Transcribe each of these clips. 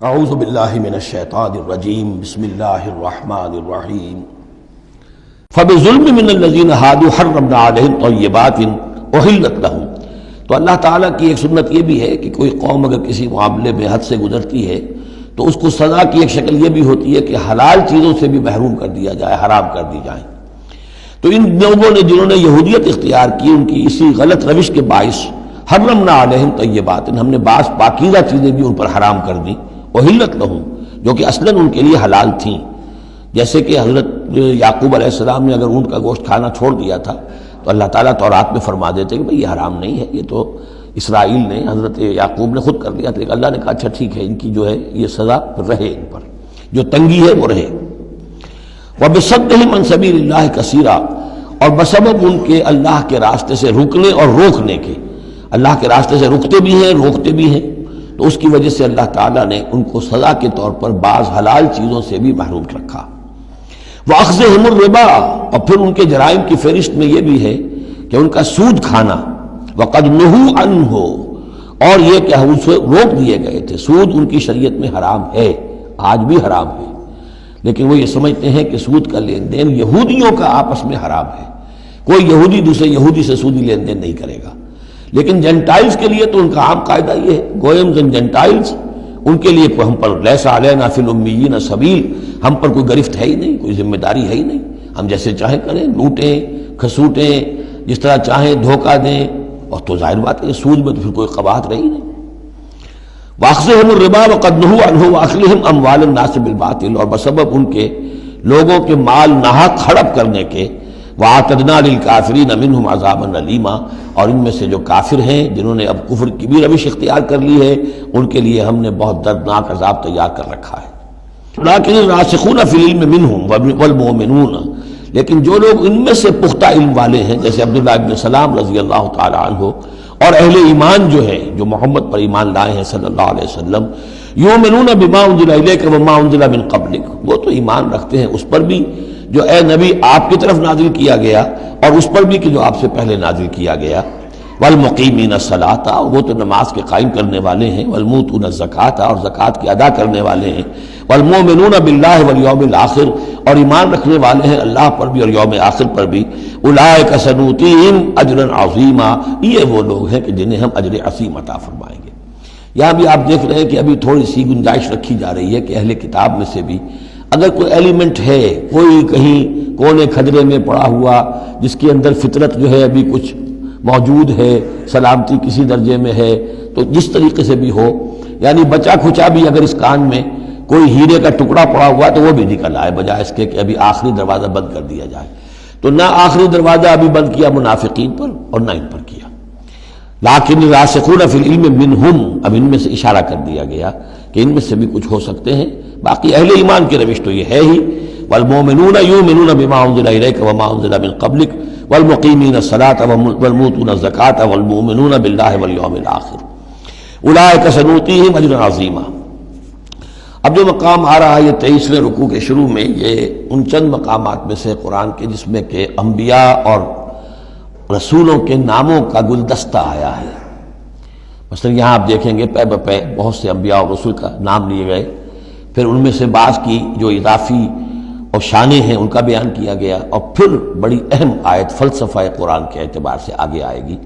اعوذ باللہ من الشیطان الرجیم بسم اللہ الرحمن الرحیم فبظلم من الذین ہادوا حرمنا علیہم طیبات احلت لہم۔ تو اللہ تعالیٰ کی ایک سنت یہ بھی ہے کہ کوئی قوم اگر کسی معاملے میں حد سے گزرتی ہے تو اس کو سزا کی ایک شکل یہ بھی ہوتی ہے کہ حلال چیزوں سے بھی محروم کر دیا جائے، حرام کر دی جائیں۔ تو ان لوگوں نے جنہوں نے یہودیت اختیار کی، ان کی اسی غلط روش کے باعث حرمنا علیہم طیبات، ہم نے بعض پاکیزہ چیزیں بھی ان پر حرام کر دیں، احلت لہم، جو کہ اصلاً ان کے لیے حلال تھیں۔ جیسے کہ حضرت یعقوب علیہ السلام نے اگر اونٹ کا گوشت کھانا چھوڑ دیا تھا تو اللہ تعالیٰ تورات میں فرما دیتے کہ بھئی یہ حرام نہیں ہے، یہ تو اسرائیل نے، حضرت یعقوب نے خود کر دیا تھا۔ اللہ نے کہا اچھا ٹھیک ہے، ان کی جو ہے یہ سزا رہے، ان پر جو تنگی ہے وہ رہے۔ وَبِصَدِّهِمْ عَنْ سَبِيلِ اللَّهِ كَثِيرًا، اور بسبب ان کے اللہ کے راستے سے رکنے اور روکنے کے، اللہ کے راستے سے رکتے بھی ہیں روکتے بھی ہیں، تو اس کی وجہ سے اللہ تعالیٰ نے ان کو سزا کے طور پر بعض حلال چیزوں سے بھی محروم رکھا۔ وَأَخْذِهِمُ الرِّبَا، اور پھر ان کے جرائم کی فہرست میں یہ بھی ہے کہ ان کا سود کھانا، وَقَدْ نُهُوا عَنْهُ، اور یہ کہ ہم اسے روک دیے گئے تھے۔ سود ان کی شریعت میں حرام ہے، آج بھی حرام ہے، لیکن وہ یہ سمجھتے ہیں کہ سود کا لین دین یہودیوں کا آپس میں حرام ہے، کوئی یہودی دوسرے یہودی سے سودی لین دین نہیں کرے گا۔ لیکن جنٹائلز کے لیے تو ان کا عام قاعدہ یہ ہے، گوئمز اینڈ جنٹائلز، ان کے لیے ہم پر لیس علینا فی الامیین سبیل، ہم پر کوئی گرفت ہے ہی نہیں، کوئی ذمہ داری ہے ہی نہیں، ہم جیسے چاہیں کریں، لوٹیں کھسوٹیں، جس طرح چاہیں دھوکہ دیں، اور تو ظاہر بات ہے سود میں تو پھر کوئی قباحت رہی نہیں۔ وَأَخْذِهِمُ الرِّبَا وَقَدْ نُهُوا عَنْهُ وَأَكْلِهِمْ أَمْوَالَ النَّاسِ بِالْبَاطِلِ، اور بسبب ان کے لوگوں کے مال ناحق ہڑپ کرنے کے، وَأَعْتَدْنَا لِلْكَافِرِينَ مِنْهُمْ عَذَابًا أَلِيمًا، اور ان میں سے جو کافر ہیں، جنہوں نے اب کفر کی بھی روش اختیار کر لی ہے، ان کے لیے ہم نے بہت دردناک عذاب تیار کر رکھا ہے۔ لَٰكِنِ الرَّاسِخُونَ فِي الْعِلْمِ مِنْهُمْ وَالْمُؤْمِنُونَ، لیکن جو لوگ ان میں سے پختہ علم والے ہیں، جیسے عبداللہ ابن سلام رضی اللہ تعالی عنہ، اور اہل ایمان جو ہے، جو محمد پر ایمان لائے ہیں صلی اللہ علیہ وسلم، یؤمنون بما انزل الیک وما انزل من قبلک، وہ تو ایمان رکھتے ہیں اس پر بھی جو اے نبی آپ کی طرف نازل کیا گیا، اور اس پر بھی کہ جو آپ سے پہلے نازل کیا گیا۔ والمقیمین الصلاۃ، وہ تو نماز کے قائم کرنے والے ہیں، والموتون الزکاۃ، اور زکوٰۃ کی ادا کرنے والے ہیں، والمؤمنون باللہ والیوم الآخر، اور ایمان رکھنے والے ہیں اللہ پر بھی اور یوم آخر پر بھی۔ اولئک سنؤتیہم اجرا عظیما، یہ وہ لوگ ہیں کہ جنہیں ہم اجر عظیم عطا فرمائیں گے۔ یہاں بھی آپ دیکھ رہے ہیں کہ ابھی تھوڑی سی گنجائش رکھی جا رہی ہے کہ اہل کتاب میں سے بھی اگر کوئی ایلیمنٹ ہے، کوئی کہیں کونے کھدرے میں پڑا ہوا جس کے اندر فطرت جو ہے ابھی کچھ موجود ہے، سلامتی کسی درجے میں ہے، تو جس طریقے سے بھی ہو، یعنی بچا کھچا بھی اگر اس کان میں کوئی ہیرے کا ٹکڑا پڑا ہوا تو وہ بھی نکل آئے، بجائے اس کے کہ ابھی آخری دروازہ بند کر دیا جائے۔ تو نہ آخری دروازہ ابھی بند کیا منافقین پر اور نہ ان پر کیا۔ لیکن الراسخون فی العلم منہم، اب ان میں سے اشارہ کر دیا گیا کہ ان میں سے بھی کچھ ہو سکتے ہیں، باقی اہل ایمان کی روش تو یہ ہے ہی، والمؤمنون یؤمنون بما انزل الیک وما انزل من قبلک والمقیمین الصلاۃ والموتون الزکاۃ والمؤمنون باللہ والیوم الآخر اولئک سنؤتیہم اجرا عظیما۔ اب جو مقام آ رہا ہے یہ 23ویں رکوع کے شروع میں، یہ ان چند مقامات میں سے قرآن کے جس میں کہ انبیاء اور رسولوں کے ناموں کا گلدستہ آیا ہے۔ مثلا یہاں آپ دیکھیں گے پے بپے بہت سے انبیاء اور رسول کا نام لیے گئے، پھر ان میں سے بعض کی جو اضافی اور شانیں ہیں ان کا بیان کیا گیا، اور پھر بڑی اہم آیت فلسفہ قرآن کے اعتبار سے آگے آئے گی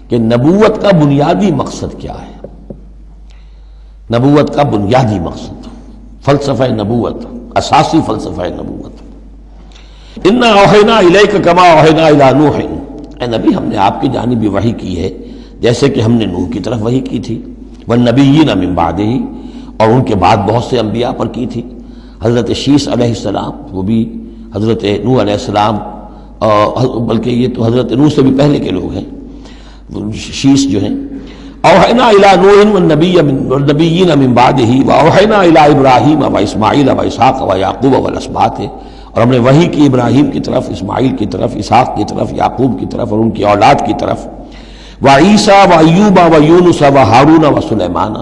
کہ نبوت کا بنیادی مقصد کیا ہے۔ نبوت کا بنیادی مقصد، فلسفہ نبوت، اساسی فلسفہ نبوت۔ انا اوحینا الیک کما اوحینا الی نوح، اے نبی ہم نے آپ کی جانب وحی کی ہے جیسے کہ ہم نے نوح کی طرف وحی کی تھی، والنبیین من بعدہ، اور ان کے بعد بہت سے انبیاء پر کی تھی۔ حضرت شیس علیہ السلام، وہ بھی حضرت نوح علیہ السلام، بلکہ یہ تو حضرت نوح سے بھی پہلے کے لوگ ہیں، شیس جو ہیں۔ اوحینا الی نوح والنبیین من بعدہ واوحینا الی ابراہیم واسماعیل واسحاق ویعقوب والاسباط، اور ہم نے وحی کی ابراہیم کی طرف، اسماعیل کی طرف، اسحاق کی طرف، یعقوب کی طرف اور ان کی اولاد کی طرف، وعیسیٰ وایوب ویونس وہارون وسلیمان،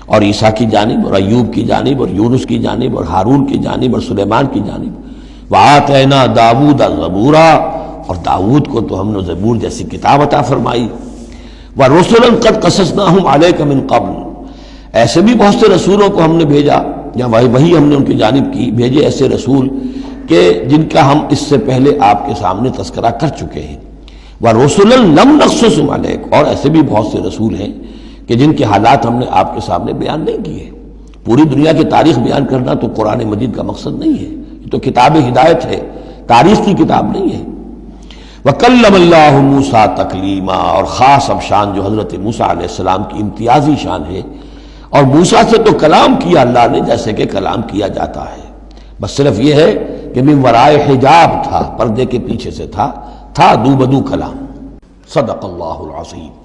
اور عیسیٰ کی جانب اور ایوب کی جانب اور یونس کی جانب اور ہارون کی جانب اور سلیمان کی جانب، وآتینا داود زبورا، اور داود کو تو ہم نے زبور جیسی کتاب عطا فرمائی، ورسلا قد قصصناہم علیک من قبل، ایسے بھی بہت سے رسولوں کو ہم نے بھیجا، یا وہی ہم نے ان کی جانب کی بھیجے ایسے رسول کہ جن کا ہم اس سے پہلے آپ کے سامنے تذکرہ کر چکے ہیں۔ وَرُسُلًا لَمْ نَقْصُصْهُمْ عَلَيْكَ، اور ایسے بھی بہت سے رسول ہیں کہ جن کے حالات ہم نے آپ کے سامنے بیان نہیں کیے۔ پوری دنیا کی تاریخ بیان کرنا تو قرآن مجید کا مقصد نہیں ہے، یہ تو کتاب ہدایت ہے، تاریخ کی کتاب نہیں ہے۔ وَكَلَّمَ اللَّهُ مُوسَىٰ تَكْلِيمًا، اور خاص اب شان جو حضرت موسیٰ علیہ السلام کی امتیازی شان ہے، اور موسیٰ سے تو کلام کیا اللہ نے جیسے کہ کلام کیا جاتا ہے، بس صرف یہ ہے کہ من ورائے حجاب تھا، پردے کے پیچھے سے تھا دو بدو کلام۔ صدق اللہ العظیم۔